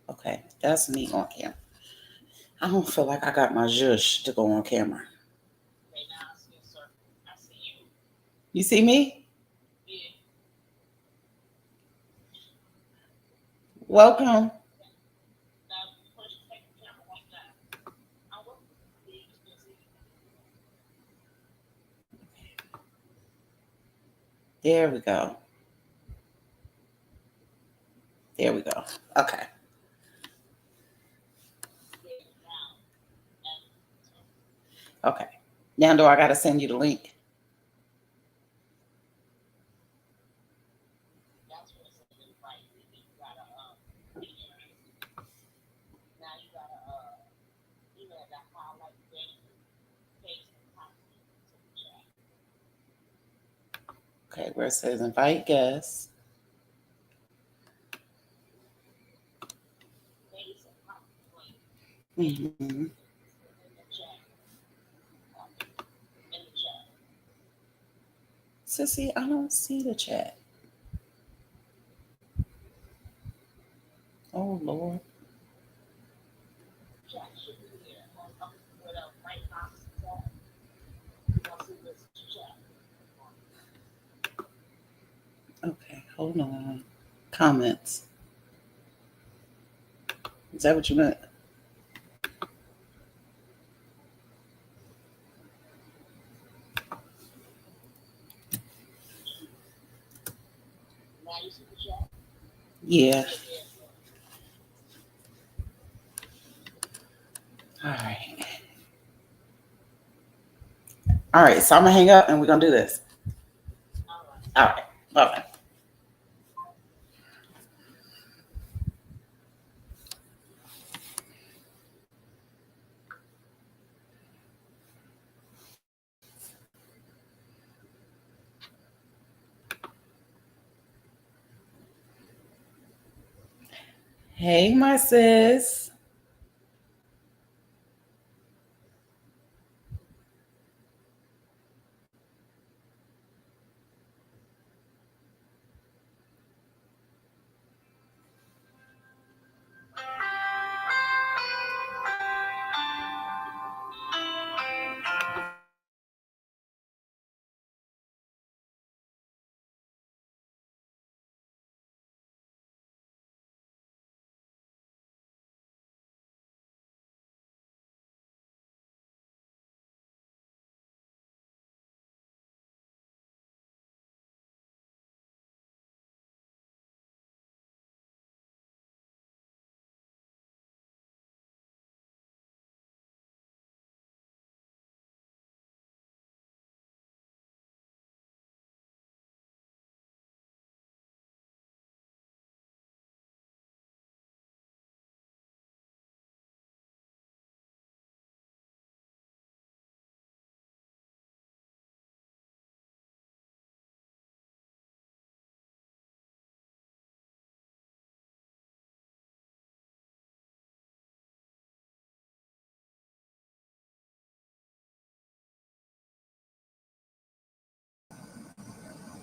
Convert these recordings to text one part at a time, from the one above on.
Okay, that's me on camera. I don't feel like I got my zhuzh to go on camera. You see me? Welcome. There we go. There we go. Okay. Okay. Now do I gotta send you the link? Okay, where it says invite guests. Mm-hmm. Sissy, I don't see the chat. Oh Lord. Okay, hold on. Comments. Is that what you meant? Yeah. All right. All right. So I'm gonna hang up and we're gonna do this. All right. Bye bye. Hey, my sis.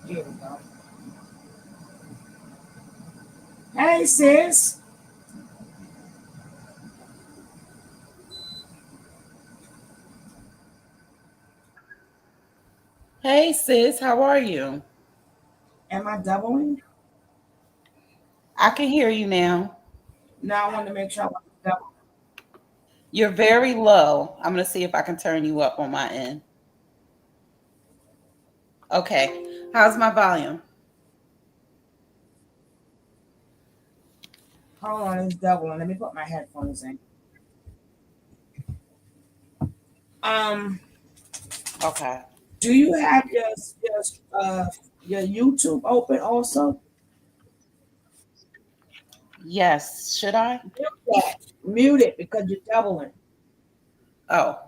Here we go. Hey, sis. Hey, sis. How are you? Am I doubling? I can hear you now. Now I want to make sure I want to double. You're very low. I'm gonna see if I can turn you up on my end. Okay. How's my volume? Hold on, it's doubling. Let me put my headphones in. Um, Okay. do you have your YouTube open also? Yes. Should I? Mute that. Mute it because you're doubling. Oh.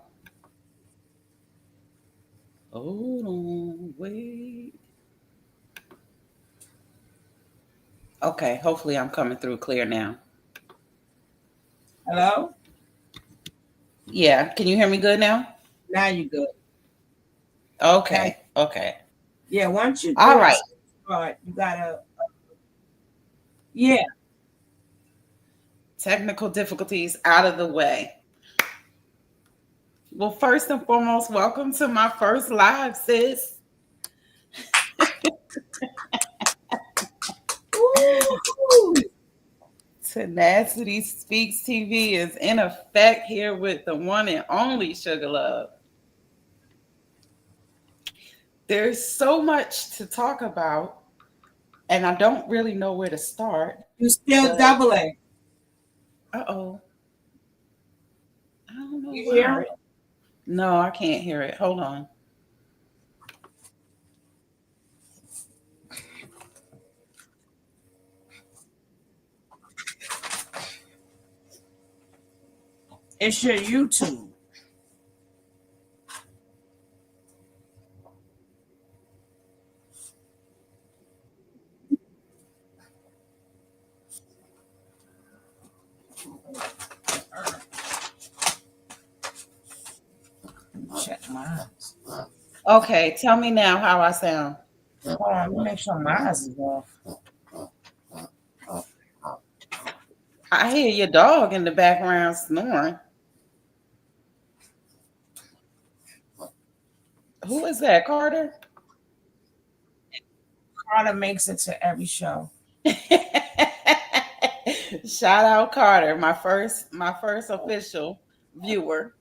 Hold on. Wait. Okay. Hopefully I'm coming through clear now. Hello? Yeah. Can you hear me good now? Now you're good. Now, Okay. Okay. yeah. All right. Once you start, you gotta. Yeah. technical difficulties out of the way. Well, first and foremost, welcome to my first live, sis. Ooh. Tenacity Speaks TV is in effect here with the one and only Sugar Love. There's so much to talk about, and I don't really know where to start. You still doubling. Uh-oh. I don't know. You hear it? No, I can't hear it. Hold on. It's your YouTube. Check mine. Okay, tell me now how I sound. Hold on, let me make sure mine is off. I hear your dog in the background snoring. Who is that, Carter? Carter makes it to every show. Shout out Carter, my first official viewer.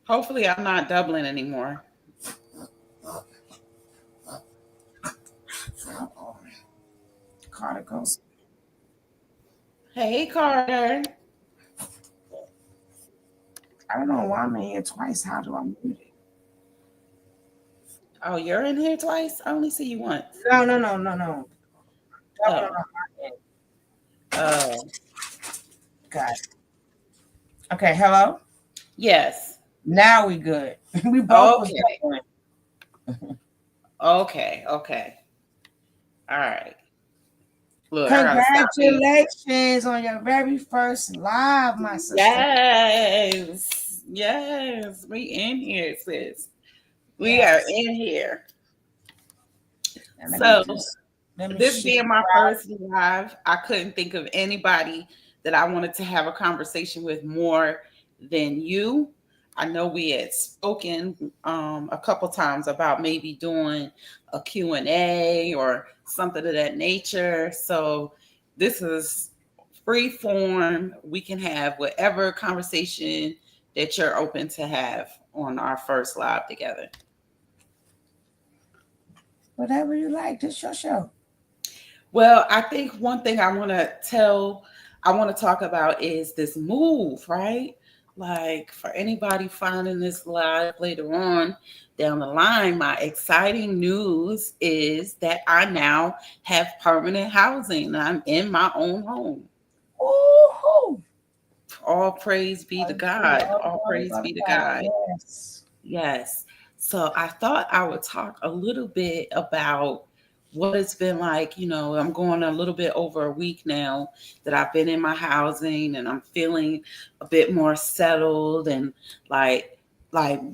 Hopefully I'm not doubling anymore. Carter goes. Hey Carter. I don't know why I'm in here twice. How do I mute it? Oh, you're in here twice? I only see you once. No. Oh. Oh. Got it. Okay, hello? Yes. Now we good. We both okay. Okay. All right. Look, congratulations on your very first live, my sister. Yes. We in here, sis. We are in here. So this being my first live, I couldn't think of anybody that I wanted to have a conversation with more than you. I know we had spoken a couple times about maybe doing a Q&A or something of that nature. So this is free form. We can have whatever conversation that you're open to have on our first live together. Whatever you like, this your show. Well, I think one thing I want to talk about is this move, right? Like for anybody finding this live later on down the line, my exciting news is that I now have permanent housing. I'm in my own home. Ooh. All praise be to God. All praise be to God. Yes. So I thought I would talk a little bit about what it's been like. You know, I'm going a little bit over a week now that I've been in my housing, and I'm feeling a bit more settled and like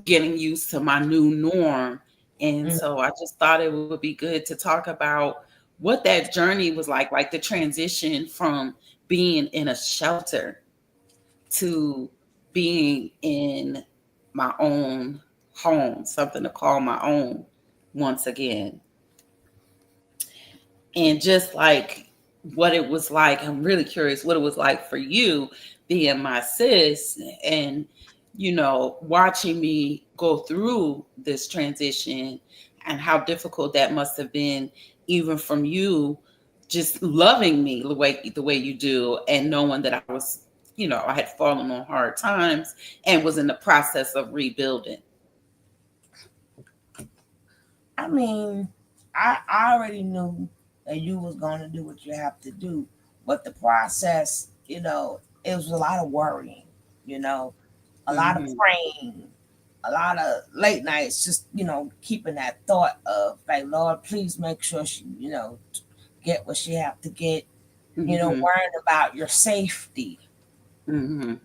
getting used to my new norm. And so I just thought it would be good to talk about what that journey was like the transition from being in a shelter to being in my own home, something to call my own once again. And just like what it was like, I'm really curious what it was like for you being my sis and, you know, watching me go through this transition and how difficult that must have been, even from you just loving me the way you do and knowing that I was, you know, I had fallen on hard times and was in the process of rebuilding. I mean, I already knew that you was going to do what you have to do, but the process, you know, it was a lot of worrying, you know, a lot of praying, a lot of late nights, just, you know, keeping that thought of like, Lord, please make sure she, you know, get what she have to get, you know, worrying about your safety. You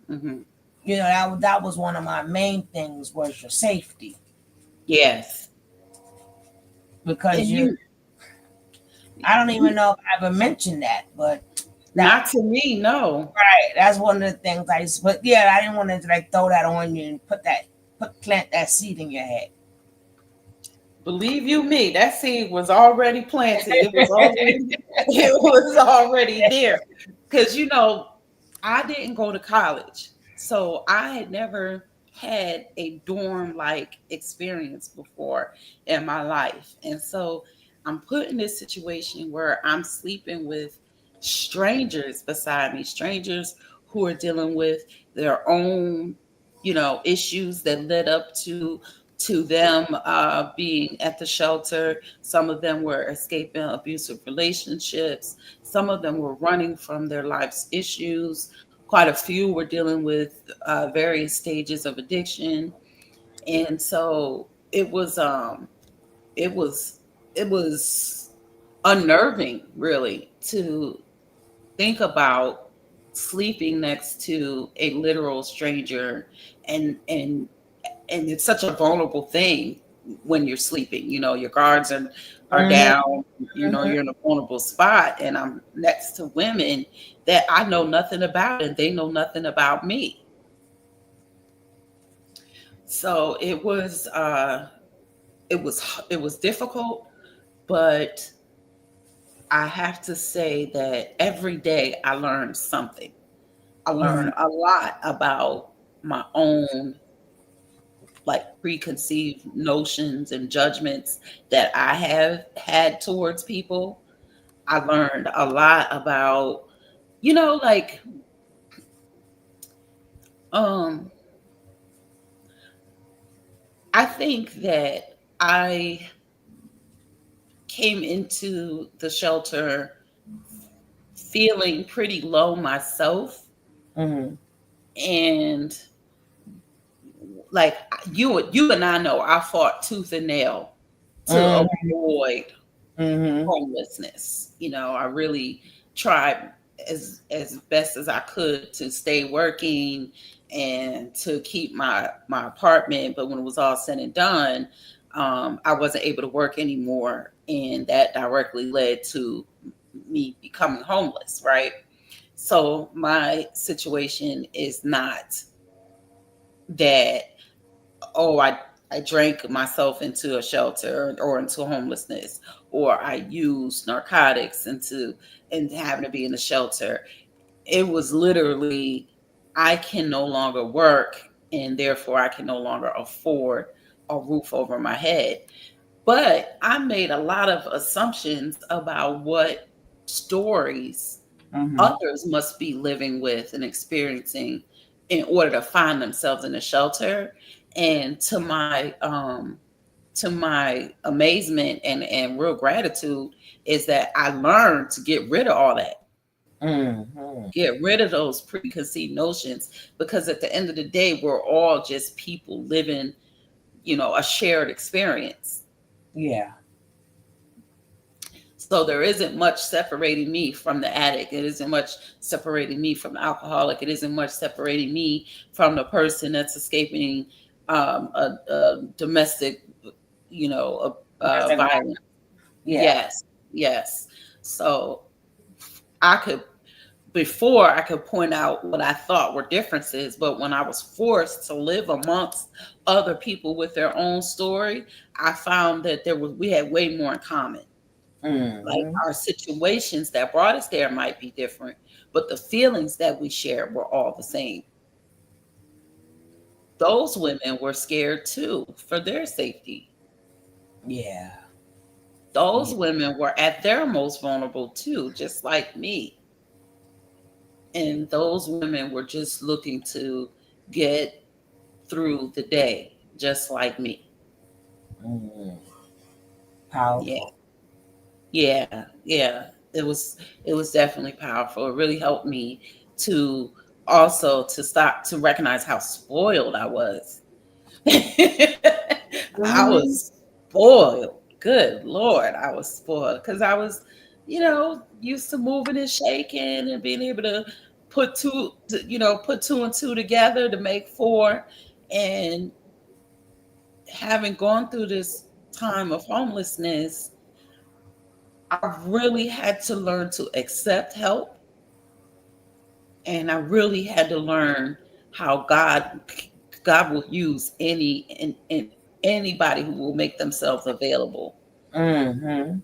know, that was one of my main things was your safety. Yes. because And you, I don't even know if I ever mentioned that, but that not to me, no. right, that's one of the things I used. But yeah, I didn't want to like throw that on you and plant that seed in your head. Believe you me, that seed was already planted. It was already there. Because I didn't go to college. So I had never had a dorm like experience before in my life. And so I'm put in this situation where I'm sleeping with strangers beside me, strangers who are dealing with their own, issues that led up to them being at the shelter. Some of them were escaping abusive relationships. Some of them were running from their life's issues. Quite a few were dealing with various stages of addiction, and so it was it was unnerving, really, to think about sleeping next to a literal stranger, and it's such a vulnerable thing when you're sleeping. Your guards are Mhm, down. You're in a vulnerable spot, and I'm next to women that I know nothing about, and they know nothing about me. So it was difficult, but I have to say that every day I learned something. I mhm, learned a lot about my own, like, preconceived notions and judgments that I have had towards people. I learned a lot about, like, um I think that I came into the shelter feeling pretty low myself, mhm, and like, you and I know I fought tooth and nail to mhm, avoid mhm. homelessness. I really tried as best as I could to stay working and to keep my apartment. But when it was all said and done, I wasn't able to work anymore, and that directly led to me becoming homeless. Right. So my situation is not that, oh, I drank myself into a shelter or into homelessness, or I used narcotics and having to be in the shelter. It was literally, I can no longer work, and therefore I can no longer afford a roof over my head. But I made a lot of assumptions about what stories Mhm. others must be living with and experiencing in order to find themselves in a shelter. And to my amazement and real gratitude is that I learned to get rid of all that, Mhm. get rid of those preconceived notions, because at the end of the day, we're all just people living, a shared experience. Yeah. So there isn't much separating me from the addict. It isn't much separating me from the alcoholic. It isn't much separating me from the person that's escaping a domestic, Domestic violence. violence. Yeah. Yes, yes. So I could, before I could point out what I thought were differences, but when I was forced to live amongst other people with their own story, I found that we had way more in common. Like, Mhm. our situations that brought us there might be different, but the feelings that we shared were all the same. Those women were scared too for their safety. Yeah. Those Yeah. women were at their most vulnerable too, just like me. And those women were just looking to get through the day, just like me. Mhm. Yeah. Powerful. Yeah. Yeah. It was definitely powerful. It really helped me to also to stop to recognize how spoiled I was. I Mhm. was spoiled. Good Lord, I was spoiled because I was, used to moving and shaking and being able to put two and two together to make four. And having gone through this time of homelessness, I really had to learn to accept help, and I really had to learn how God will use and anybody who will make themselves available, Mm-hmm.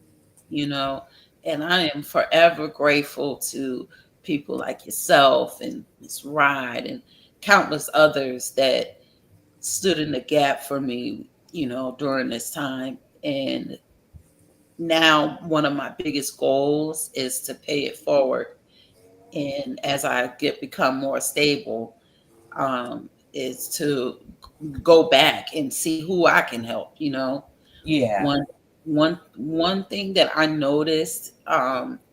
you know. And I am forever grateful to people like yourself and Miss Ride and countless others that stood in the gap for me, during this time. And now one of my biggest goals is to pay it forward. And as I become more stable, is to go back and see who I can help. Yeah. One thing that I noticed,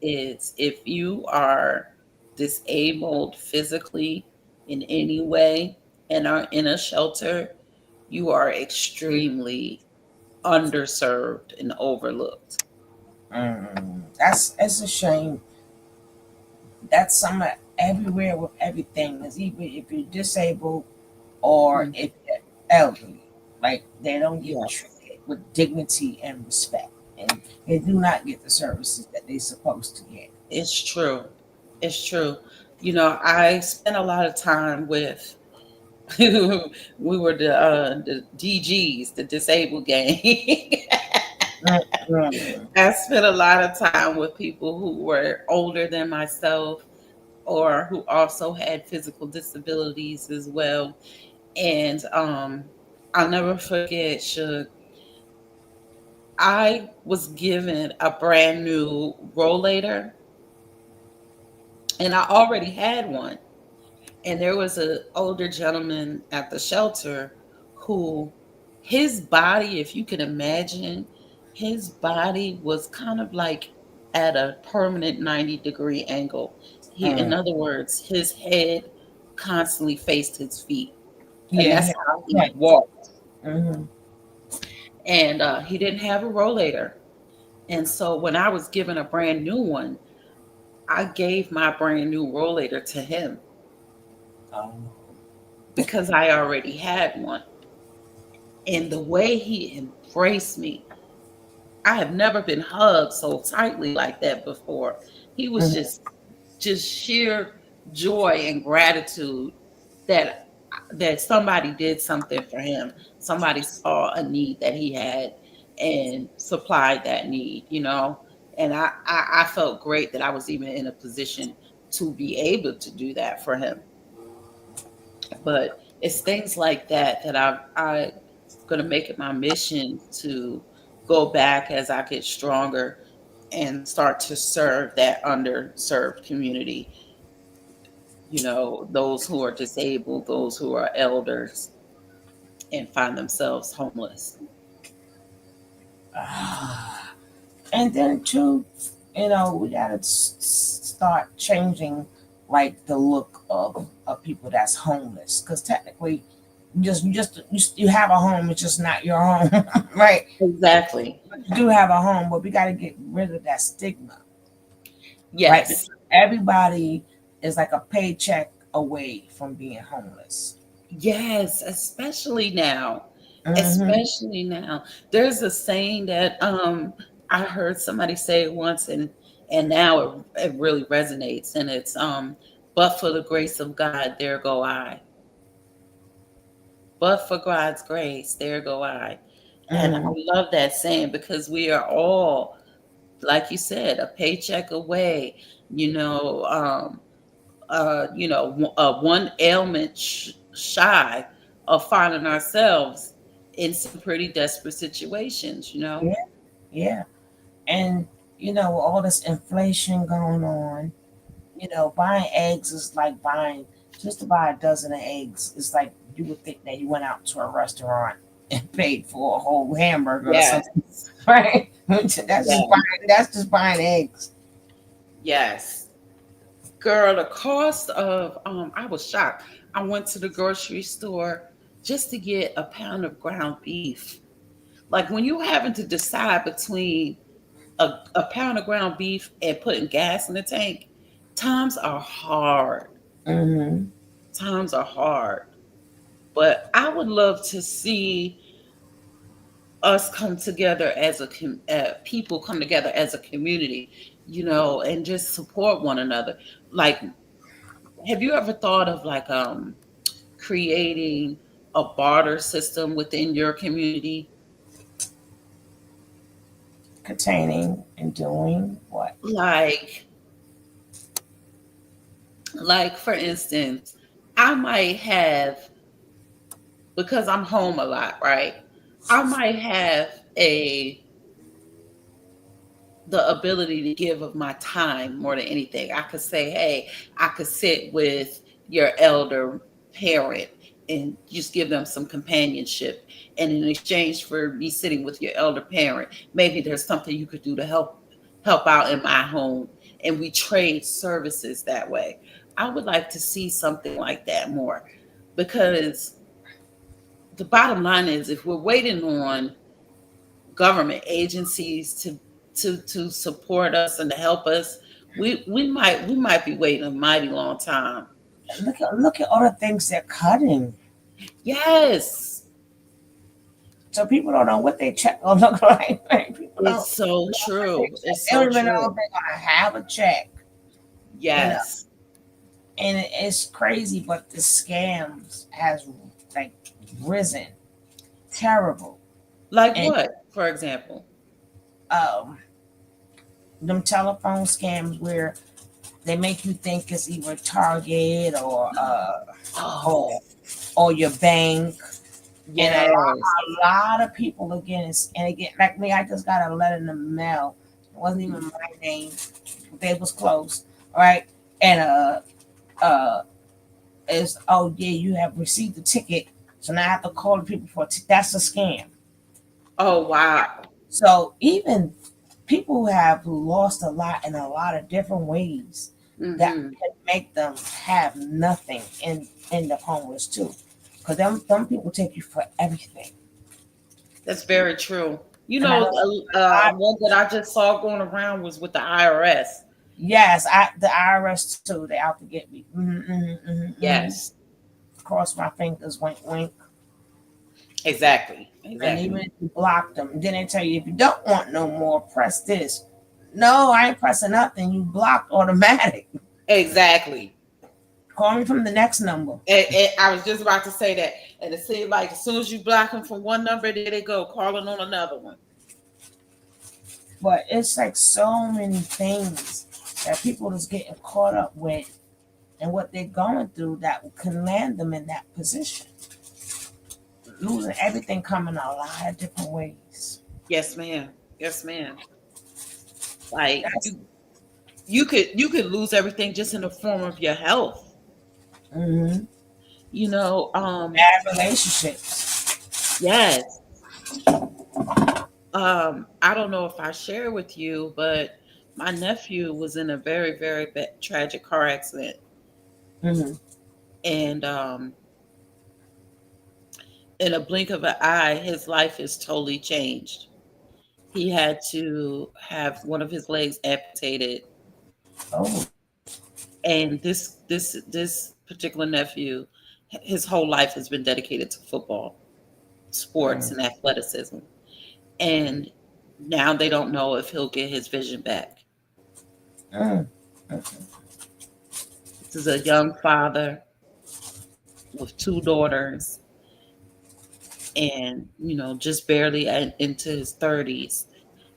is if you are disabled physically in any way and are in a shelter, you are extremely underserved and overlooked. That's it's a shame. That's some everywhere with everything. Is even if you're disabled or Mm, if you're elderly, like they don't get yes, treated with dignity and respect, and they do not get the services that they're supposed to get. it's true. It's true. I spent a lot of time with we were the DGs, the disabled gang. Mm-hmm. I spent a lot of time with people who were older than myself or who also had physical disabilities as well. And I'll never forget, Suge, I was given a brand new rollator and I already had one. And there was an older gentleman at the shelter who his body, if you can imagine, his body was kind of like at a permanent 90-degree angle. In Mm. other words, his head constantly faced his feet, and Yeah, that's how he yeah. walked. Mm-hmm. And he didn't have a rollator. And so when I was given a brand new one, I gave my brand new rollator to him because I already had one. And the way he embraced me, I have never been hugged so tightly like that before. He was Mm-hmm. just sheer joy and gratitude that somebody did something for him. Somebody saw a need that he had and supplied that need. And I felt great that I was even in a position to be able to do that for him. But it's things like that that I going to make it my mission to go back as I get stronger and start to serve that underserved community, those who are disabled, those who are elders and find themselves homeless. And then too, we gotta start changing like the look of people that's homeless, because technically, you have a home, it's just not your home, right? Exactly. But you do have a home, but we got to get rid of that stigma, right? Yes. Because everybody is like a paycheck away from being homeless. Yes, especially now. Mm-hmm. Especially now. There's a saying that I heard somebody say it once, and now it really resonates, and it's but for the grace of God there go I. But for God's grace there go I. And I Mm-hmm. love that saying because we are all, like you said, a paycheck away, you know, one ailment shy of finding ourselves in some pretty desperate situations. Yeah, yeah. And all this inflation going on. Buying eggs is like buying just to buy a dozen of eggs. It's like you would think that you went out to a restaurant and paid for a whole hamburger or Yes, something, right? that's just yes, buying. That's just buying eggs. yes. Girl, the cost of I was shocked. I went to the grocery store just to get a pound of ground beef. Like when you're having to decide between a pound of ground beef and putting gas in the tank, times are hard. Mm-hmm. Times are hard. But I would love to see us come together as people come together as a community, and just support one another. Like, have you ever thought of like creating a barter system within your community? Containing and doing what? Like, for instance, I might have, because I'm home a lot, right? I might have a the ability to give of my time more than anything. I could say, hey, I could sit with your elder parent and just give them some companionship. And in exchange for me sitting with your elder parent, maybe there's something you could do to help out in my home. And we trade services that way. I would like to see something like that more, because the bottom line is, if we're waiting on government agencies to support us and to help us, we might be waiting a mighty long time. Look at all the things they're cutting. Yes, So people don't know what they check gonna look like. People don't. it's so true. It's They don't so even know if true. they're gonna have a check. You know, Yes. and it's crazy, but the scams has like risen terrible. Like And what, for example? um them telephone scams where they make you think it's either Target or Oh, or your bank. And yes. a lot of people again, like me, I just got a letter in the mail. It wasn't even my name. They was close. All right. And uh is, oh yeah, you have received the ticket. So now I have to call the people for that's a scam. Oh, wow. So even people who have lost a lot in a lot of different ways that Hmm. can make them have nothing and end up homeless too. Because them people take you for everything. That's very true. And I know One that I just saw going around was with the IRS. yes, the IRS too. They out to get me. Yes, Cross my fingers, wink, wink. exactly, And even exactly, if you block them, then they tell you if you don't want no more, press this. No, I ain't pressing nothing. You blocked automatic. exactly. Call me from the next number. And I was just about to say that, and it seemed like as soon as you block them from one number, there they go calling on another one. But it's like so many things that people is getting caught up with and what they're going through that can land them in that position. Losing everything coming a lot of different ways. Yes, ma'am. Yes, ma'am. Like That's you could lose everything just in the form of your health. mhm. You know, Bad relationships. yes. I don't know if I share with you, but my nephew was in a very, very tragic car accident, Hmm. and in a blink of an eye, his life is totally changed. He had to have one of his legs amputated, Oh, and this particular nephew, his whole life has been dedicated to football, sports, mm, and athleticism. And now they don't know if he'll get his vision back. mm. This is a young father with two daughters, and just barely into his 30s,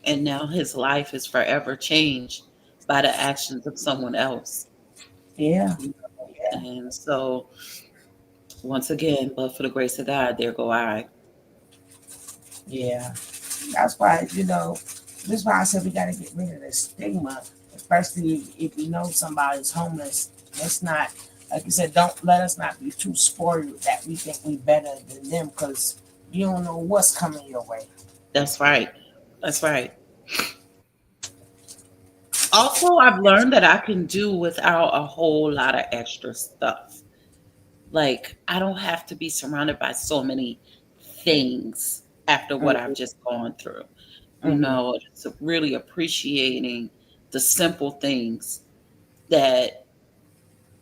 and now his life is forever changed by the actions of someone else. Yeah, yeah, And so, once again, but for the grace of God, there go I. yeah. That's why, this is why I said we got to get rid of this stigma, especially if you know somebody's homeless. Let's not, like you said, don't let us not be too spoiled that we think we better than them because you don't know what's coming your way. That's right. That's right. Also, I've learned that I can do without a whole lot of extra stuff. Like, I don't have to be surrounded by so many things after what I've Mm-hmm. just gone through. Mm-hmm. It's really appreciating the simple things that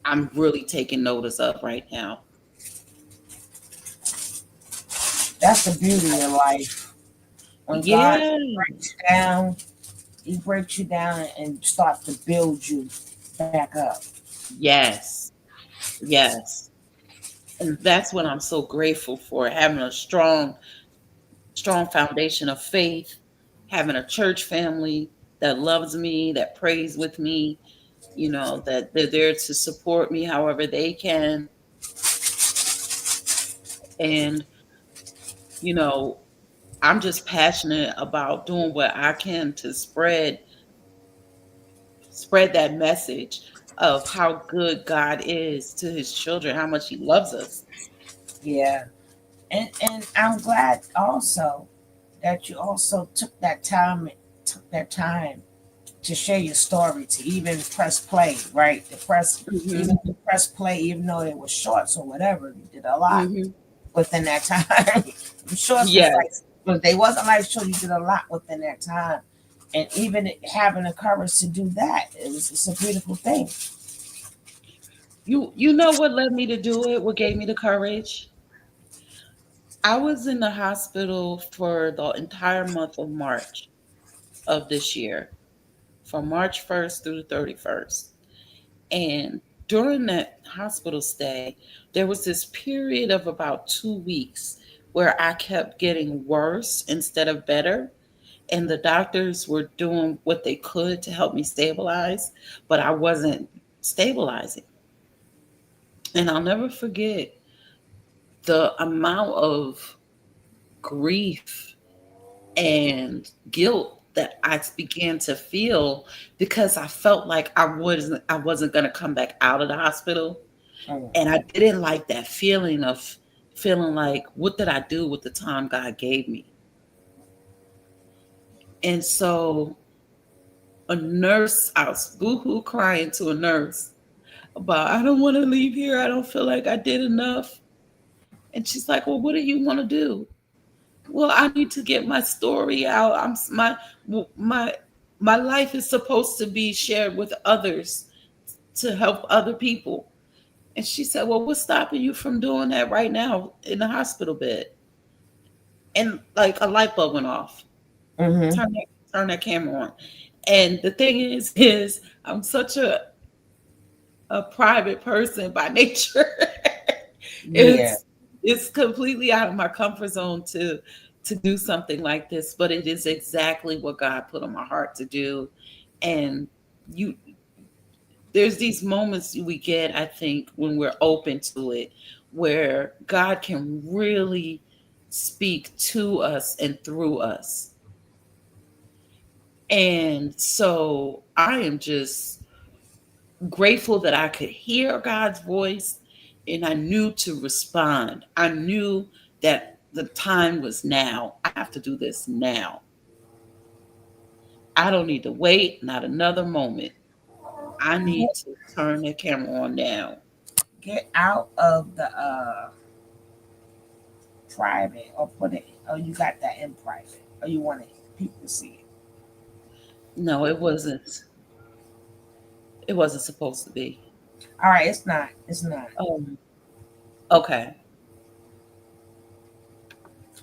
I'm really taking notice of right now. That's the beauty of life. When God Yeah. breaks you down, He breaks you down and starts to build you back up. Yes. Yes. And that's what I'm so grateful for, having a strong foundation of faith, having a church family that loves me, that prays with me, that they're there to support me however they can. And, you know, I'm just passionate about doing what I can to spread that message of how good God is to his children, how much he loves us. Yeah. And I'm glad also that you also took that time to share your story, to even press play, right? To press Hmm. even to press play, even though it was shorts or whatever. You did a lot Hmm. within that time. The shorts was like, Yes. but they wasn't like show. You did a lot within that time, and even having the courage to do that, it's a beautiful thing. You know what led me to do it? What gave me the courage? I was in the hospital for the entire month of March of this year, from March 1st through the 31st. And during that hospital stay, there was this period of about 2 weeks where I kept getting worse instead of better. And the doctors were doing what they could to help me stabilize, but I wasn't stabilizing. And I'll never forget the amount of grief and guilt that I began to feel because I felt like I wasn't going to come back out of the hospital. Mm. And I didn't like that feeling of feeling like, what did I do with the time God gave me? And so I was boohoo crying to a nurse about, I don't want to leave here. I don't feel like I did enough. And she's like, well, what do you want to do? Well, I need to get my story out. My my life is supposed to be shared with others to help other people. And she said, well, what's stopping you from doing that right now in the hospital bed? And like a light bulb went off. Mm-hmm. Turn that camera on. And the thing is I'm such a private person by nature. Yeah. it's it's completely out of my comfort zone to do something like this, but it is exactly what God put on my heart to do. And you there's these moments we get, I think, when we're open to it, where God can really speak to us and through us. And so I am just grateful that I could hear God's voice and I knew to respond. I knew that the time was now. I have to do this now. I don't need to wait, not another moment. I need to turn the camera on now. Get out of the private, or put it, or you got that in private, or you want people to see it. No, it wasn't supposed to be. All right, it's not. Um, okay.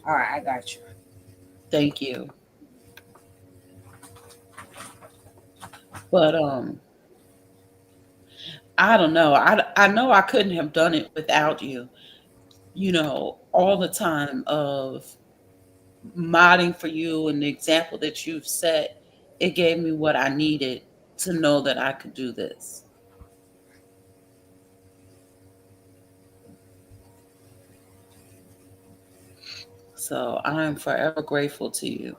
All right, I got you. Thank you. But I don't know. I know I couldn't have done it without you. All the time of modding for you and the example that you've set, it gave me what I needed to know that I could do this. So I am forever grateful to you.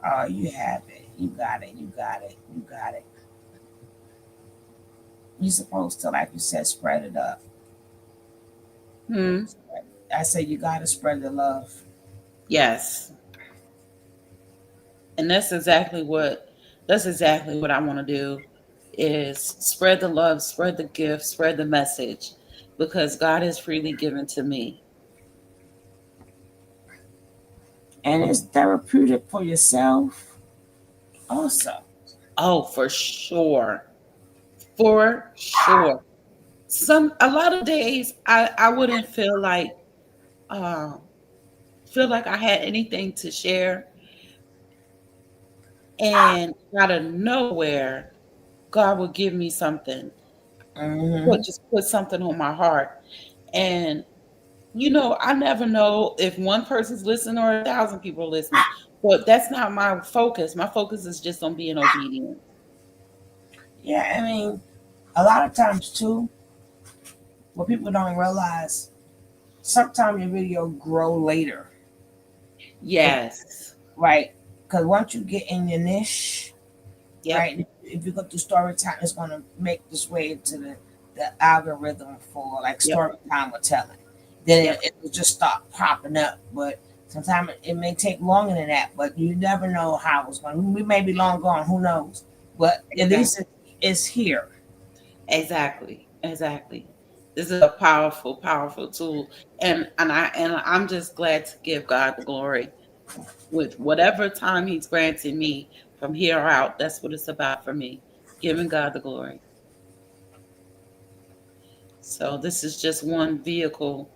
Oh, you have it. You got it. You got it. You got it. You supposed to, like you said, spread it up. Hmm. I said you gotta spread the love. Yes. And that's exactly what I want to do is spread the love, spread the gift, spread the message because God has freely given to me. And it's therapeutic for yourself also. Oh, for sure. For sure. A lot of days I wouldn't uh feel like I had anything to share. And out of nowhere, God will give me something, Mm-hmm. put something on my heart. And I never know if one person's listening or 1,000 people are listening. But that's not my focus. My focus is just on being obedient. Yeah, I mean, a lot of times too, what people don't realize, sometimes your video grow later, if, Yes. right? Because once you get in your niche, Yep. right? If you go through story time, it's going to make this way into the algorithm for like Yep. story time or telling. Then Yep. it will just start popping up. But sometimes it may take longer than that. But you never know how it's going. We may be long gone. Who knows? But at least it's here. Exactly. Exactly. This is a powerful, powerful tool. And I'm just glad to give God the glory with whatever time He's granted me from here out. That's what it's about for me. Giving God the glory. So this is just one vehicle,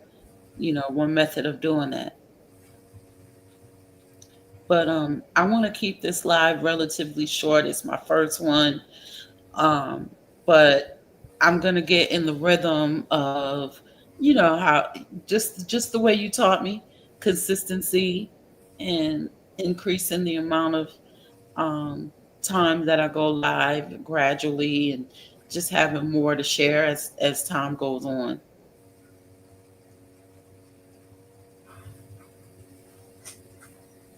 one method of doing that. But I want to keep this live relatively short. It's my first one. Um, but I'm gonna get in the rhythm of, how just the way you taught me, consistency and increasing the amount of um, time that I go live gradually, and just having more to share as time goes on.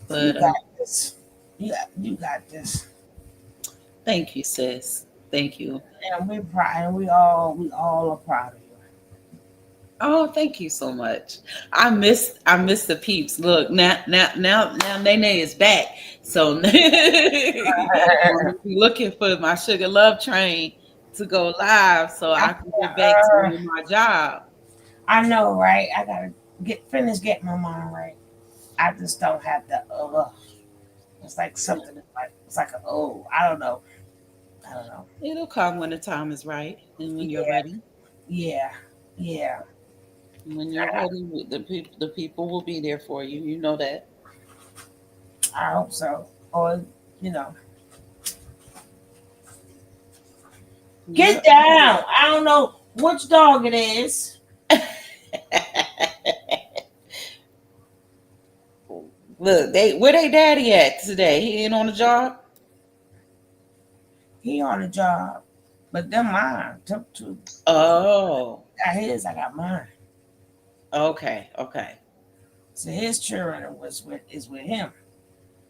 You But got this. You got this. thank you, sis. Thank you. And we're proud. And we all are proud of you. Oh, thank you so much. I miss the peeps. Look, now Nene is back. So I'm gonna be looking for my Sugar Love Train to go live so I can get back to Uh, doing my job. I know, right? I gotta getting my mind right. I just don't have the It's like something it's like I don't know. I don't know. It'll come when the time is right and when you're Yeah, ready. yeah, yeah. When you're ready, the people will be there for you. You know that. I hope so. Or you know, get Yep. down. I don't know which dog it is. Look, where they daddy at today? He ain't on the job. He on the job, but them mine. Took two. Oh, Got his. I got mine. okay, okay, So his children is with him.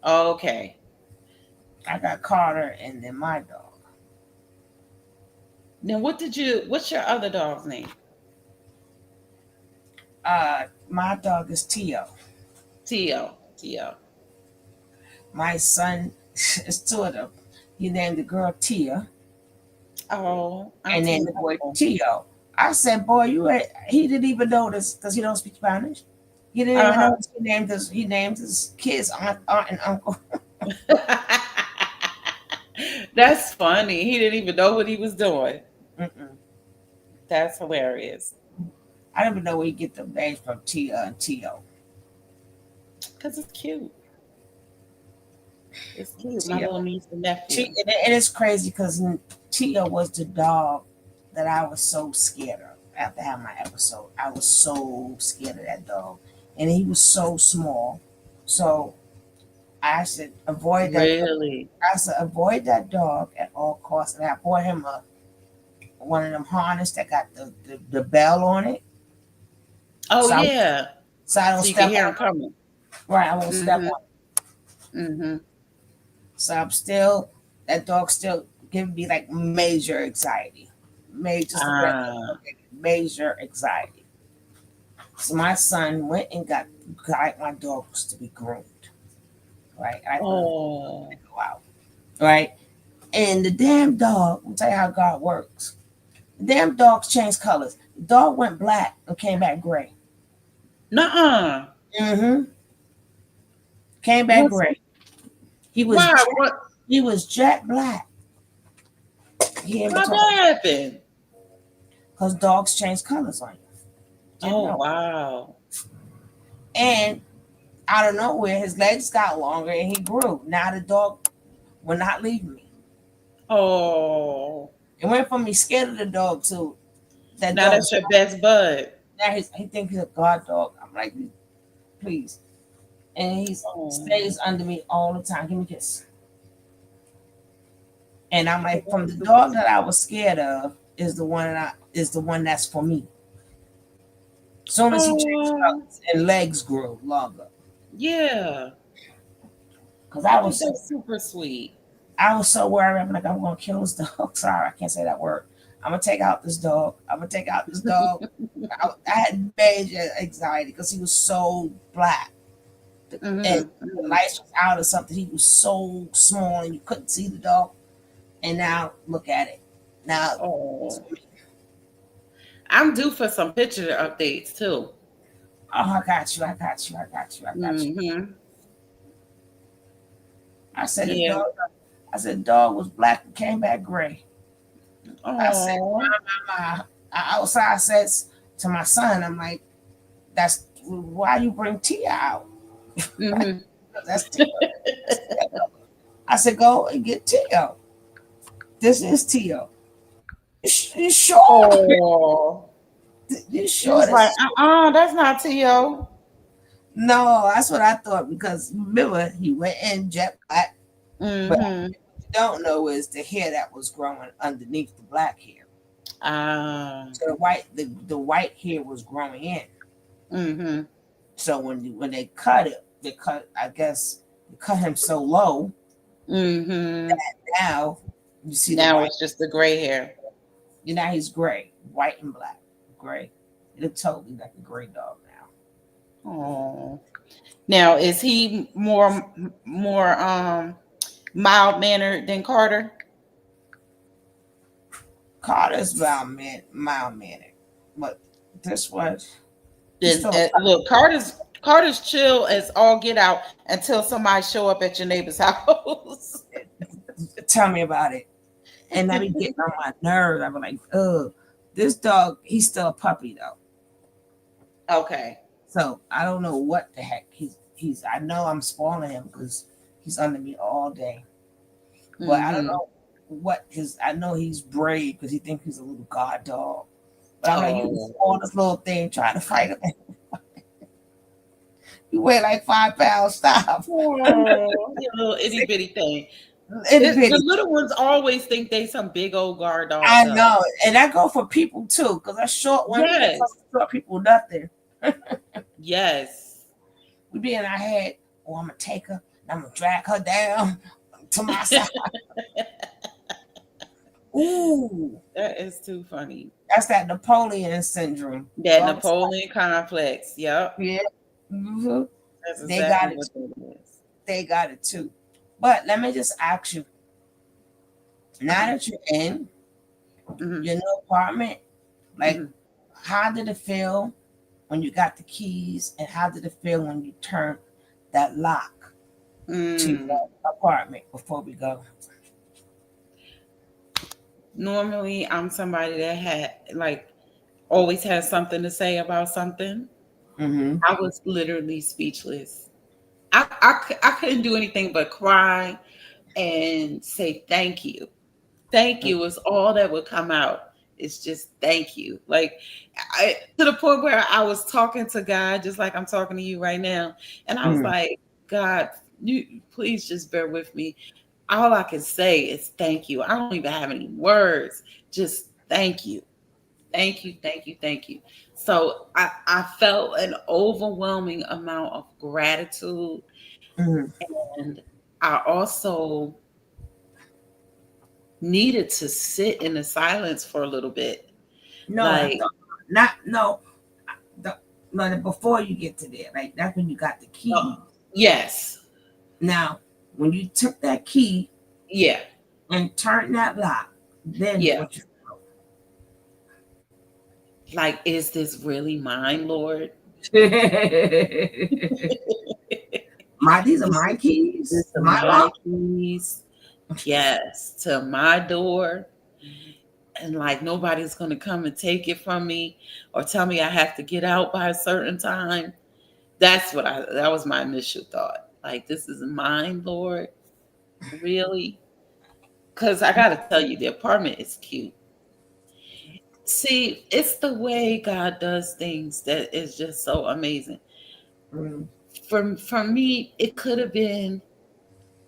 okay. I got Carter and then my dog. Now, what's your other dog's name? My dog is Tio. Tio. Tio. My son is two of them. He named the girl Tia, Oh, and Auntie then the boy Nicole. Tio. I said, "Boy, he didn't even notice because he don't speak Spanish. He didn't even Uh-huh. notice he named his kids aunt and uncle. That's funny. He didn't even know what he was doing. Mm-mm. That's hilarious. I don't even know where he get the names from Tia and Tio. Because it's cute. It's cute. My Tio. little niece and nephew. And it's crazy because Tio was the dog that I was so scared of after having my episode. I was so scared of that dog, and he was so small. So I should avoid that. Really? I said avoid that dog at all costs, and I bought him one of them harness that got the bell on it. Oh, So yeah. I don't So you can step hear on him coming. right. I won't step Mm-hmm. on. Mm-hmm. So that dog still giving me like major anxiety, Ah. major anxiety. So my son went and got my dogs to be groomed. Right, I Oh. go out. Right, and the damn dog. I'll tell you how God works. The damn dogs change colors. The dog went black and came back gray. Nuh-uh. Mm-hmm. Came back What's gray. He was why? jet, What? he was jet black. He in How between that happened? because dogs change colors on you. Didn't Oh, know. wow. And out of nowhere, his legs got longer and he grew. Now the dog will not leave me. Oh, It went from me scared of the dog to that now dog. that's your best bud. Now he thinks he's a guard dog. I'm like, please. And he Oh, stays under me all the time. Give me a kiss. And I'm like, from the dog that I was scared of is the one that's for me. Soon as he changed oh, colors and legs grew longer. yeah. Cause I think that's super sweet. I was so worried. I'm like, I'm gonna kill this dog. Sorry, I can't say that word. I'm gonna take out this dog. I'm gonna take out this dog. I had major anxiety because he was so black. And the Mm-hmm. lights was out or something. He was so small and you couldn't see the dog. And now look at it. Now, Oh, I'm due for some picture updates too. I got you. I got you. I got you. I got you. Mm-hmm. I said the Yeah. dog. I said the dog was black and came back gray. I said, Oh. I outside says to my son, I'm like, that's why you bring Tia out. Mm-hmm. That's Tia. I said, go and get Tio. This is Tio. You sure? Oh. You He sure? was like, that's not T.O. No, that's what I thought because remember he went in jet black, but what Mm-hmm. you don't know is the hair that was growing underneath the black hair. Ah. So the white hair was growing in. Mm-hmm. So when they cut it, I guess they cut him so low Mm-hmm. now you see the Now white. it's just the gray hair. You know he's gray, white and black, gray. He look totally like a gray dog now. Oh. Now is he more mild mannered than Carter? Carter's mild mannered, but this one he's Then still a look, Carter's chill as all get out until somebody show up at your neighbor's house. tell me about it. And that be getting on my nerves. I'm like, ugh, this dog, he's still a puppy though. Okay. So I don't know what the heck he's I know I'm spoiling him because he's under me all day. But I don't Mm-hmm. know what his I know he's brave because he thinks he's a little guard dog. But I'm like, you Oh. all this little thing trying to fight him. You weigh like 5 pounds, stop. Oh, you little itty bitty thing. Itty The bitty. little ones always think they some big old guard dog I though. know. And I go for people too, because that short one, we can't tell Yes. short people nothing. Yes. We be in our head, oh, I'm gonna take her, and I'm gonna drag her down to my side. Ooh, That is too funny. that's that Napoleon syndrome. That Dogs, Napoleon complex. Yep. yeah, mhm. That's They got exactly it. what that is. They got it too. But let me just ask you: now that you're in Mm-hmm. your new apartment, like, Mm-hmm. how did it feel when you got the keys, and how did it feel when you turned that lock to Mm. your apartment? Before we go, Normally, I'm somebody that had like always has something to say about something. mm-hmm. I was literally speechless. I couldn't do anything but cry and say thank you. Thank you was all that would come out. It's just thank you. Like to the point where I was talking to God just like I'm talking to you right now. And I was Mm-hmm. like, God, you please just bear with me. All I can say is thank you. I don't even have any words. Just thank you. Thank you, thank you, thank you. So I felt an overwhelming amount of gratitude. Mm-hmm. And I also needed to sit in the silence for a little bit. No, Like, not no. No, before you get to there, like that's when you got the key. yes, Now, when you took that key yeah, and turned that lock, then yeah. what you Like, is this really mine, Lord? these are This my is keys, this are my my lock. keys. Yes, to my door. And like nobody's gonna come and take it from me or tell me I have to get out by a certain time. that was my initial thought. Like, this is mine, Lord. Really? Because I got to tell you, the apartment is cute. See, it's the way God does things that is just so amazing. Mm. For me, it could have been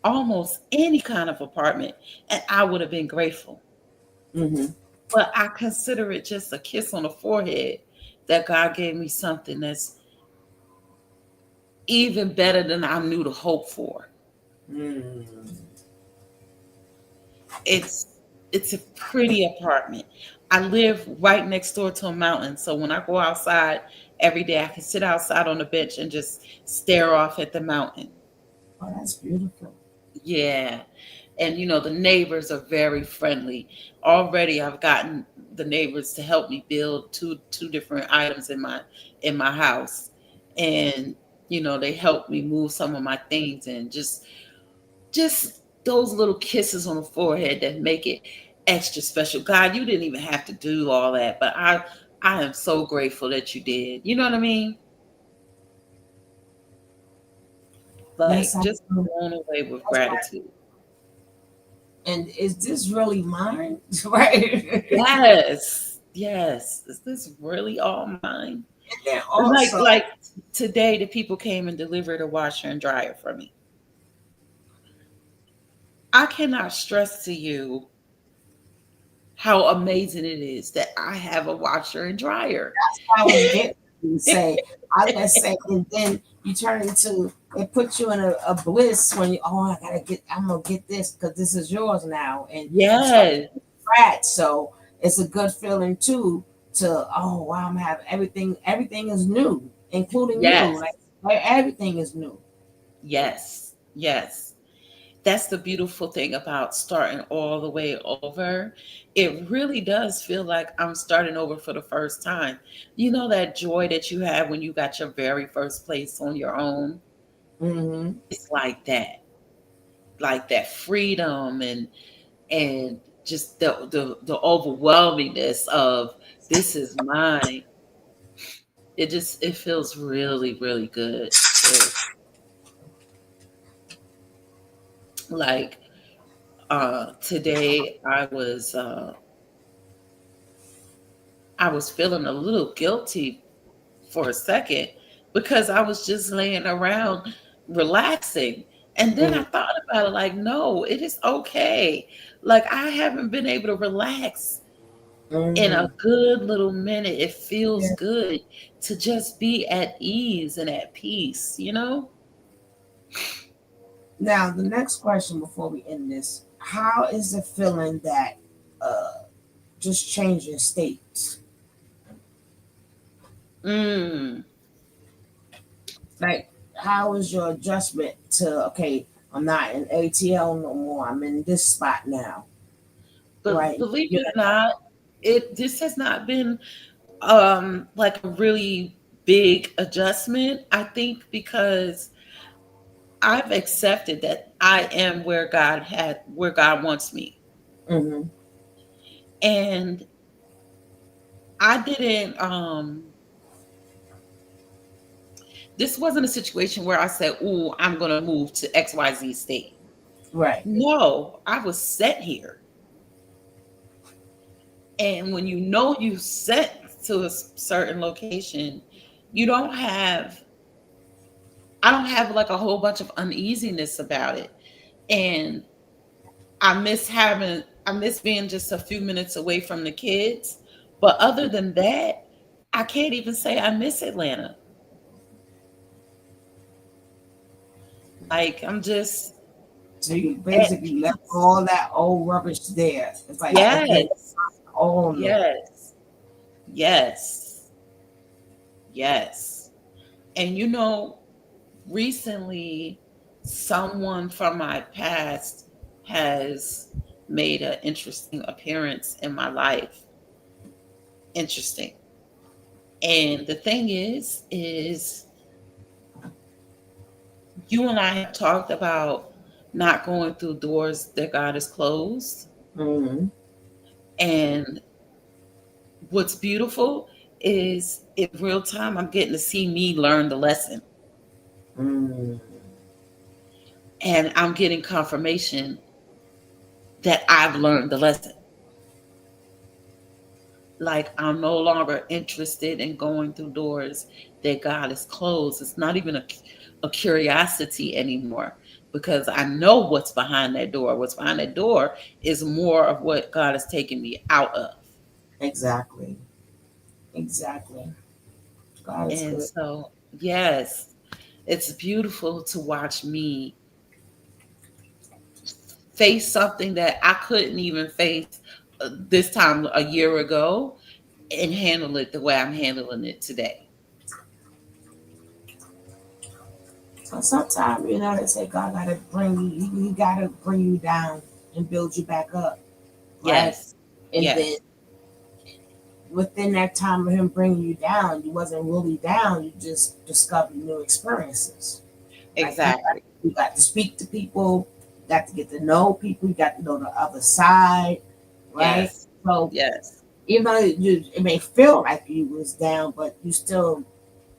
almost any kind of apartment, and I would have been grateful. Mm-hmm. But I consider it just a kiss on the forehead that God gave me something that's even better than I knew to hope for. Mm. It's it's a pretty apartment. I live right next door to a mountain, so when I go outside every day, I can sit outside on the bench and just stare off at the mountain. Oh, that's beautiful. Yeah. And the neighbors are very friendly. Already I've gotten the neighbors to help me build two different items in my house. And they helped me move some of my things, and just those little kisses on the forehead that make it extra special. God, you didn't even have to do all that, but I am so grateful that you did. You know what I mean? That's Like, how, just blown away with that's why. gratitude. And is this really mine? Right. Yes. Yes. Is this really all mine? And then Like also, like today the people came and delivered a washer and dryer for me. I cannot stress to you how amazing it is that I have a washer and dryer. I was getting to say, I just say, and then you turn into it puts you in a bliss when you, oh, I'm gonna get this because this is yours now, and you start Yes. scratch. So it's a good feeling too. To oh wow, I'm having everything. Everything is new, including you. Yes. Like everything is new. Yes. Yes. That's the beautiful thing about starting all the way over. It really does feel like I'm starting over for the first time. You know that joy that you have when you got your very first place on your own? Hmm. It's like that. Like that freedom, and just the overwhelmingness of this is mine. It feels really, really good. Like, today I was feeling a little guilty for a second because I was just laying around relaxing. And then I thought about it, like, no, it is okay. Like, I haven't been able to relax in a Hmm. good little minute. It feels Yeah. good to just be at ease and at peace? Now the next question before we end this: how is it feeling that just changing states? Mm. Like, how is your adjustment to okay? I'm not in ATL no more. I'm in this spot now, But right? believe You it or not, this has not been like a really big adjustment. I think because I've accepted that I am where God wants me. know. Hmm. And I didn't this wasn't a situation where I said, "Ooh, I'm going to move to XYZ state." Right. No, I was set here. And when you set to a certain location, you don't have I don't have like a whole bunch of uneasiness about it. And I miss being just a few minutes away from the kids. But other than that, I can't even say I miss Atlanta. Like, I'm just So you at basically left peace. all that old rubbish there. It's like okay, Yes. all new. Yes. Yes. Yes. And recently someone from my past has made an interesting appearance in my life. Interesting. And the thing is you and I have talked about not going through doors that God has closed. Hmm. And what's beautiful is in real time, I'm getting to see me learn the lesson. Mm. And I'm getting confirmation that I've learned the lesson. Like, I'm no longer interested in going through doors that God has closed. It's not even a curiosity anymore, because I know what's behind that door. What's behind that door is more of what God has taken me out of. Exactly. Exactly. God is And good. so, yes, it's beautiful to watch me face something that I couldn't even face this time a year ago, and handle it the way I'm handling it today. So sometimes, they say God gotta bring you, he gotta bring you down and build you back up, right? Yes. And then Yes. within that time of him bringing you down, you wasn't really down. You just discovered new experiences. Like Exactly. you got to speak to people, you got to get to know people, you got to know the other side, right? Yes. So Yes. even though it may feel like you was down, but you still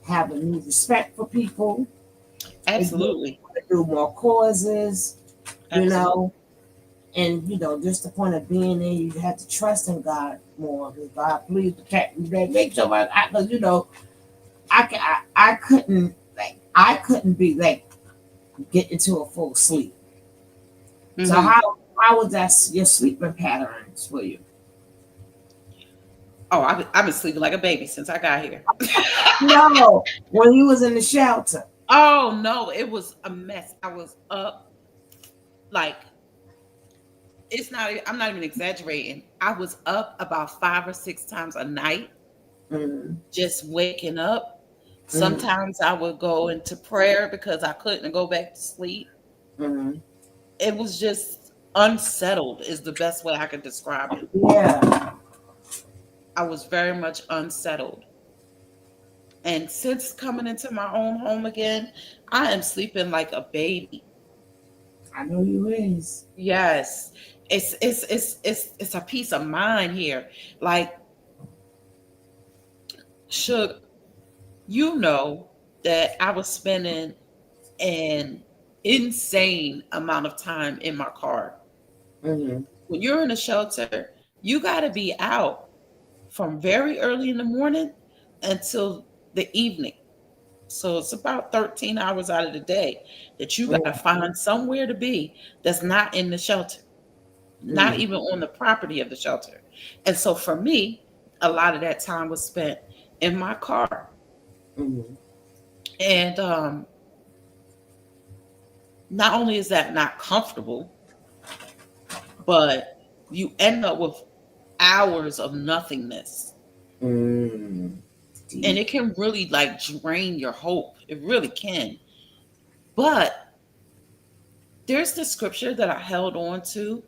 have a new respect for people, and you Absolutely. want to do more causes, you Absolutely. know. And just the point of being there, you have to trust in God more. Because God, please protect me. Make sure because I couldn't be like get into a full sleep. So Hmm. how was that your sleeping patterns for you? Oh, I've been sleeping like a baby since I got here. No, when you was in the shelter. Oh no, it was a mess. I was up like, I'm not even exaggerating. I was up about 5 or 6 times a night, Mm-hmm. just waking up. Mm-hmm. Sometimes I would go into prayer because I couldn't go back to sleep. Mm-hmm. It was just unsettled, is the best way I could describe it. Yeah, I was very much unsettled. And since coming into my own home again, I am sleeping like a baby. I know you is. Yes. It's a peace of mind here. Like, should you know that I was spending an insane amount of time in my car. Mm-hmm. When you're in a shelter, you got to be out from very early in the morning until the evening. So it's about 13 hours out of the day that you got to find somewhere to be that's not in the shelter, not Mm-hmm. even on the property of the shelter. And so for me, a lot of that time was spent in my car. Mm-hmm. And not only is that not comfortable, but you end up with hours of nothingness. Mm-hmm. And Deep. it can really like drain your hope. It really can. But there's this scripture that I held on to,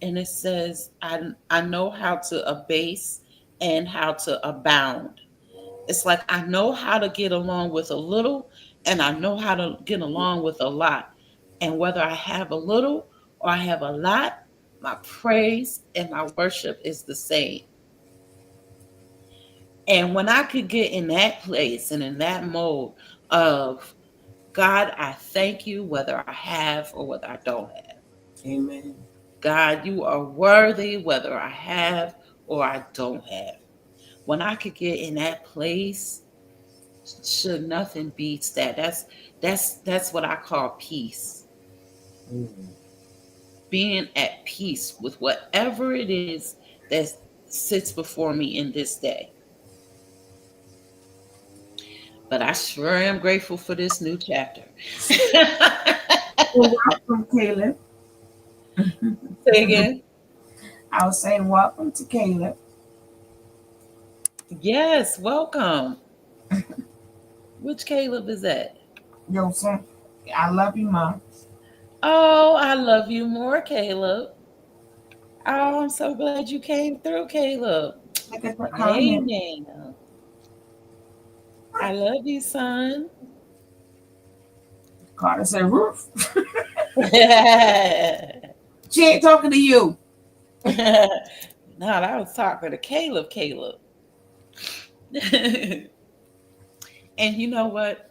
and it says, I know how to abase and how to abound. It's like I know how to get along with a little, and I know how to get along with a lot. And whether I have a little or I have a lot, my praise and my worship is the same. And when I could get in that place and in that mode of, God, I thank you whether I have or whether I don't have. Amen. God, you are worthy whether I have or I don't have. When I could get in that place, should nothing beats that. That's what I call peace. Mm-hmm. Being at peace with whatever it is that sits before me in this day. But I sure am grateful for this new chapter. Say Well, welcome, Caleb. again. I was saying, welcome to Caleb. Yes, welcome. Which Caleb is that? Yo, son, I love you, Mom. Oh, I love you more, Caleb. Oh, I'm so glad you came through, Caleb. Look at the Hey, comment. now. I love you, son. Carter said, Ruth, No, she ain't talking to you. that was talking to Caleb, Caleb. And you know what?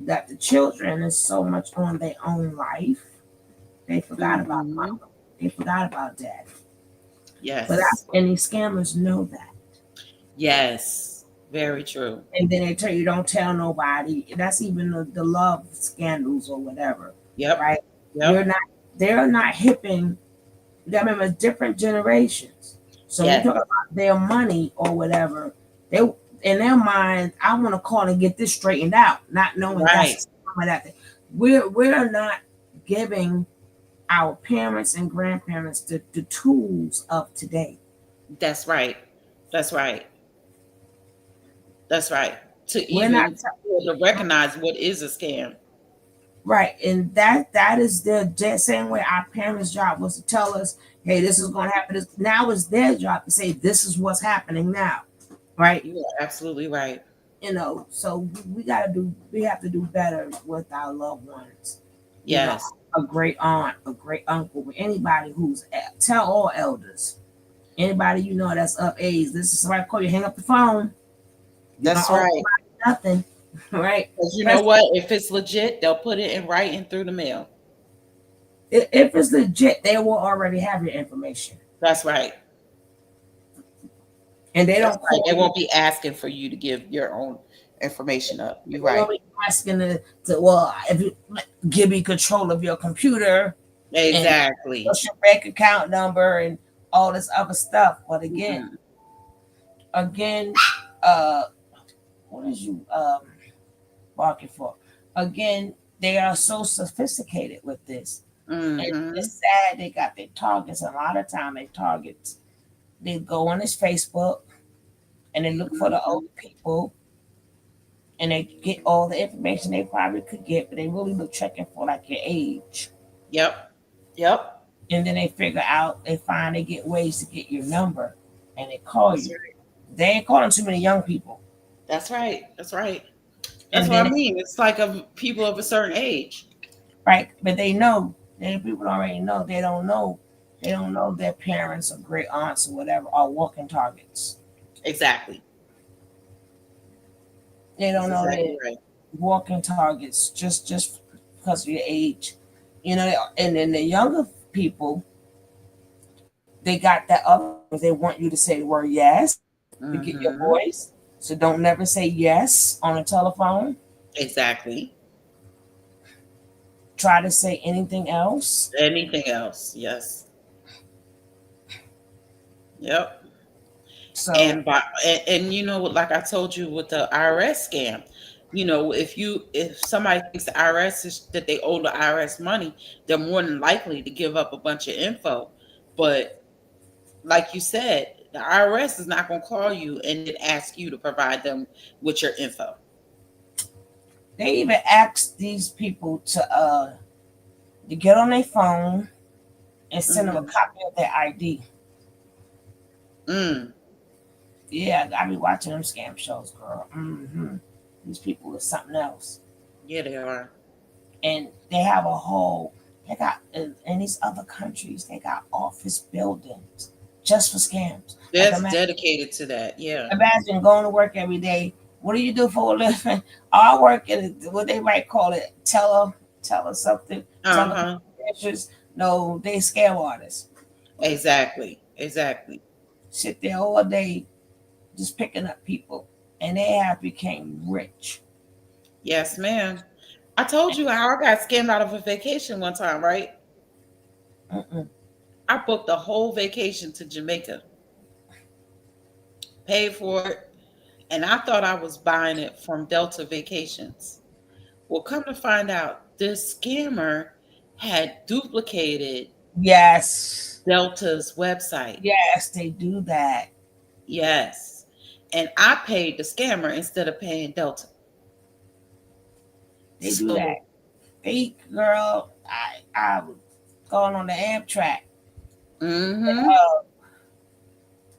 that the children is so much on their own life, they forgot about Mm-hmm. mama. They forgot about daddy. But Yes. any scammers know that. Yes. Very true. And then they tell you don't tell nobody. That's even the love scandals or whatever, Yep. right? You're Yep. not they're not hipping. I remember different generations. So when you Yes. talk about their money or whatever, they in their mind, I want to call and get this straightened out, not knowing Right. that's some of that thing. We're not giving our parents and grandparents the tools of today. That's right. That's right. That's right. To We're not even to recognize what is a scam. right, and that is the same way our parents' job was to tell us, "Hey, this is going to happen." Now it's their job to say, "This is what's happening now," right? You are absolutely right. So we have to do better with our loved ones. You know, Yes. a great aunt, a great uncle, anybody tell all elders, anybody you know that's of age. This is somebody call you, hang up the phone. You don't That's owe right. nobody nothing, right? Because you know Especially what? If it's legit, they'll put it in writing through the mail. if it's legit, they will already have your information, That's right. and they That's don't right. call They you. won't be asking for you to give your own information up. You're They right. won't be asking to well, if you give me control of your computer and Exactly. what's your bank account number and all this other stuff. But Mhm. again, uh, what is you barking for? Again, they are so sophisticated with this. And Mhm. it's sad they got their targets. A lot of time they targets they go on his Facebook and they look for the Mhm. old people and they get all the information they probably could get, but they really look checking for like your age. Yep. Yep. And then they get ways to get your number and they call That's you. right. They ain't calling too many young people. That's right. That's right. That's And what then I mean. It's like of people of a certain age. right, but they know they people already know they don't know their parents or great aunts or whatever are walking targets. Exactly. They That's don't know they're exactly right. walking targets just because of your age. And then the younger people, they got that other they want you to say the word yes to get your Mhm. voice. So don't never say yes on a telephone. Exactly. Try to say anything else. Anything else? Yes. Yep. So And you know, like I told you with the IRS scam, if somebody thinks the IRS is that they owe the IRS money, they're more than likely to give up a bunch of info. But like you said, the IRS is not going to call you and then ask you to provide them with your info. they even ask these people to get on their phone and send them a Hmm. copy of their ID. Mm. Yeah, I be watching them scam shows, girl. These people are something else, Yeah, they are. and they have a whole. They got in these other countries. They got office buildings just for scams. Like That's dedicated to that. Yeah. imagine going to work every day. What do you do for a living? I work in what they might call it teller something Uh huh. telecommunications. No, they scam artists. Exactly. Exactly. Sit there all day just picking up people, and they have became rich. Yes, ma'am. I told you how I got scammed out of a vacation one time, right? Mm-mm. I booked a whole vacation to Jamaica, paid for it, and I thought I was buying it from Delta Vacations. Well, come to find out, this scammer had duplicated Yes, Delta's website. yes, they do that. Yes. And I paid the scammer instead of paying Delta. They do So, that. They girl, I was going on the Amtrak, mm-hmm, uh,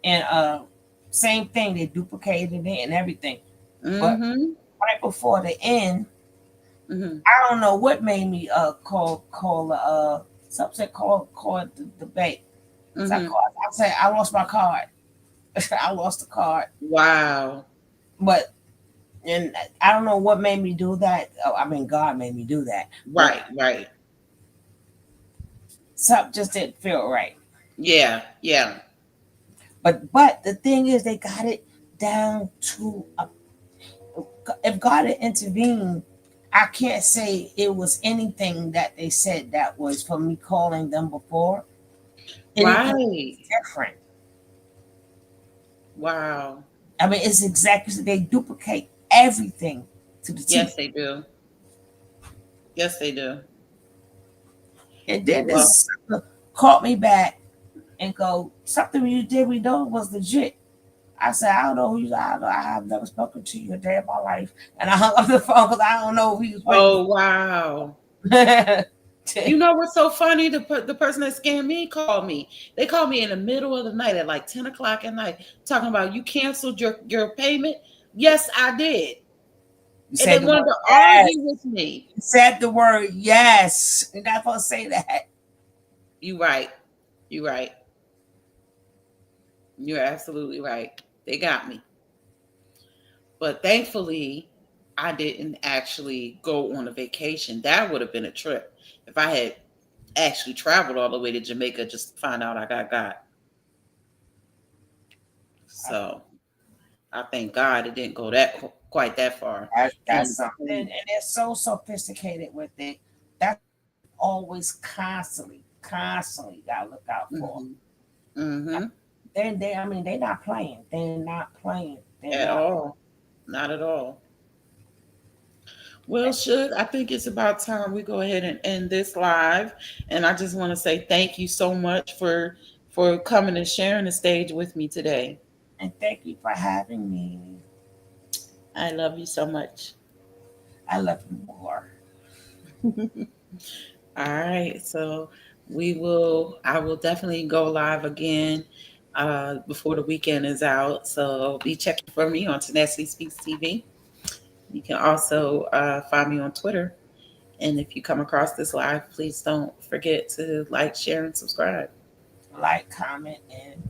and same thing. They duplicated it and everything. But mm-hmm, right before the end, mm-hmm, I don't know what made me call something call the bank. So mm-hmm. I said I lost my card. I lost the card, Wow. but And I don't know what made me do that. Oh, I mean, God made me do that. But Right, right. something just didn't feel right. Yeah, yeah. But the thing is, they got it down to a, if God had intervened, I can't say it was anything that they said that was for me calling them before. Anything Right. different. Wow. I mean, it's exactly they duplicate everything to the T. Yes, they do. Yes, they do. And then Well, this caught me back and go, something you did we know was legit. I said, I don't know who you are. I have never spoken to you a day of my life. And I hung up the phone because I don't know who he was waiting oh wow. for. You know what's so funny? The person that scammed me called me. They called me in the middle of the night at like 10 o'clock at night, talking about you canceled your payment. Yes, I did. You And said they the wanted word to yes. argue with me. You said the word yes. You're not supposed to say that. You right. You right. You're absolutely right. They got me. But thankfully, I didn't actually go on a vacation. That would have been a trip if I had actually traveled all the way to Jamaica just to find out I got. So I thank God it didn't go that quite that far. That's In something, and between. they're so sophisticated with it. That's always constantly gotta look out for. Mhm. Mhm. I mean, they're not playing. They're not playing. They're At not. all. Not at all. Well, should I think it's about time we go ahead and end this live. And I just want to say thank you so much for coming and sharing the stage with me today. And thank you for having me. I love you so much. I love you more. All right. So I will definitely go live again before the weekend is out. So be checking for me on Tenacity Speaks TV. You can also find me on Twitter. And if you come across this live, please don't forget to like, share, and subscribe. Like, comment, and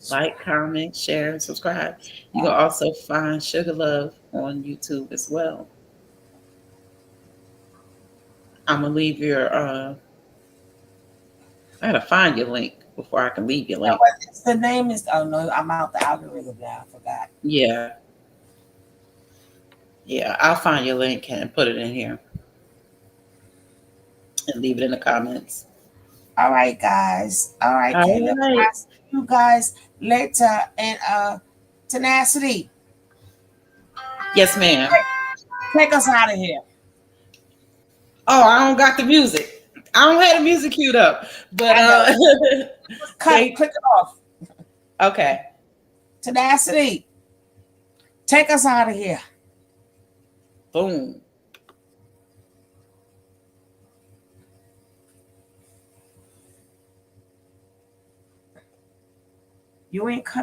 Like, comment, share, and subscribe. You can also find Sugar Love on YouTube as well. I'm gonna leave your I gotta find your link before I can leave your link. the name is. Oh no, I'm out the algorithm now. I forgot. Yeah. Yeah, I'll find your link and put it in here and leave it in the comments. All right, guys. All right, All Caleb. right. I see you guys later. And tenacity. Yes, ma'am. Take us out of here. Oh, I don't got the music. I don't have the music queued up. But I know. Cut it. they Click it off. okay. Tenacity. Take us out of here. Boom. You ain't cut